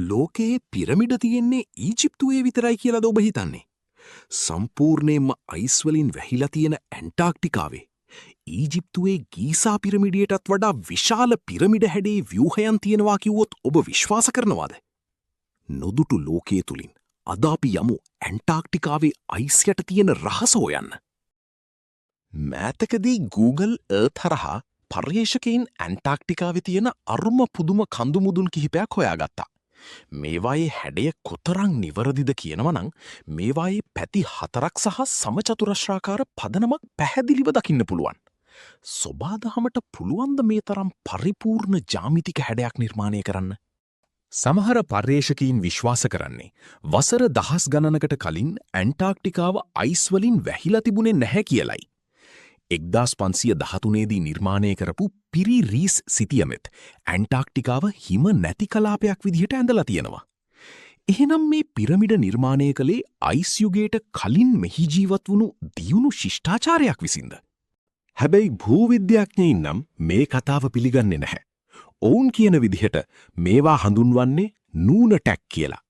ලෝකයේ පිරමිඩ තියෙන්නේ ඊජිප්තුවේ විතරයි කියලාද ඔබ හිතන්නේ? සම්පූර්ණයෙන්ම අයිස් වලින් වැහිලා තියෙන ඇන්ටාර්ක්ටිකාවේ ඊජිප්තුවේ ගීසා පිරමිඩයටත් වඩා විශාල පිරමිඩ හැඩේ ව්‍යුහයන් තියෙනවා කිව්වොත් ඔබ විශ්වාස කරනවාද? නොදුටු ලෝකයේ තුලින් අද අපි යමු ඇන්ටාර්ක්ටිකාවේ අයිස් යට තියෙන රහස හොයන්න. මෑතකදී Google Earth හරහා පර්යේෂකයින් ඇන්ටාර්ක්ටිකාවේ තියෙන අරුම පුදුම කඳුමුදුන් කිහිපයක් හොයාගත්තා. මේවායේ හැඩය කොතරම් නිවැරදිද කියනවනම් මේවායේ පැති 4ක් සහ සමචතුරස්‍රාකාර පදනමක් පැහැදිලිව දකින්න පුළුවන්. සොබාදහමට පුළුවන් ද මේ තරම් පරිපූර්ණ ජ්‍යාමිතික හැඩයක් නිර්මාණය කරන්න? සමහර පර්යේෂකයින් විශ්වාස කරන්නේ වසර දහස් ගණනකට කලින් ඇන්ටාර්ක්ටිකාව අයිස් වලින් වැහිලා තිබුණේ නැහැ කියලයි. 1513දී නිර්මාණය කරපු පිරි රීස් සිතියමෙත් ඇන්ටාර්ක්ටිකාව හිම නැති කලාපයක් විදිහට ඇඳලා තියෙනවා. එහෙනම් මේ පිරමිඩ නිර්මාණය කළේ අයිස් යුගයට කලින් මෙහි ජීවත් වුණු දියුණු ශිෂ්ටාචාරයක් විසින්ද? හැබැයි භූවිද්‍යාඥයින් නම් මේ කතාව පිළිගන්නේ නැහැ. ඔවුන් කියන විදිහට මේවා හඳුන්වන්නේ නූන ටැක් කියලා.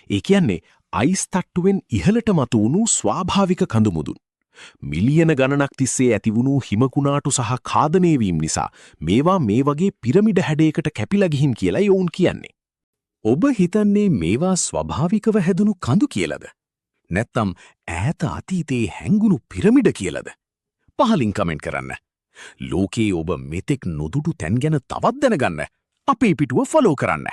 ඒ කියන්නේ අයිස් තට්ටුවෙන් ඉහළට මතුවුණු ස්වාභාවික කඳුමුදුන්. මිලියන ගණනක් තිස්සේ ඇතිවුණු හිමකුණාටු සහ ඛාදනය වීම නිසා මේවා මේ වගේ පිරමිඩ හැඩයකට කැපිලා ගිහින් කියලායි ඔවුන් කියන්නේ. ඔබ හිතන්නේ මේවා ස්වභාවිකව හැදුණු කඳු කියලාද? නැත්නම් ඈත අතීතයේ හැංගුණු පිරමිඩ කියලාද? පහලින් කමෙන්ට් කරන්න. ලෝකයේ ඔබ මෙතෙක් නොදුටු තැන් ගැන තවත් දැනගන්න අපේ පිටුව ෆලෝ කරන්න.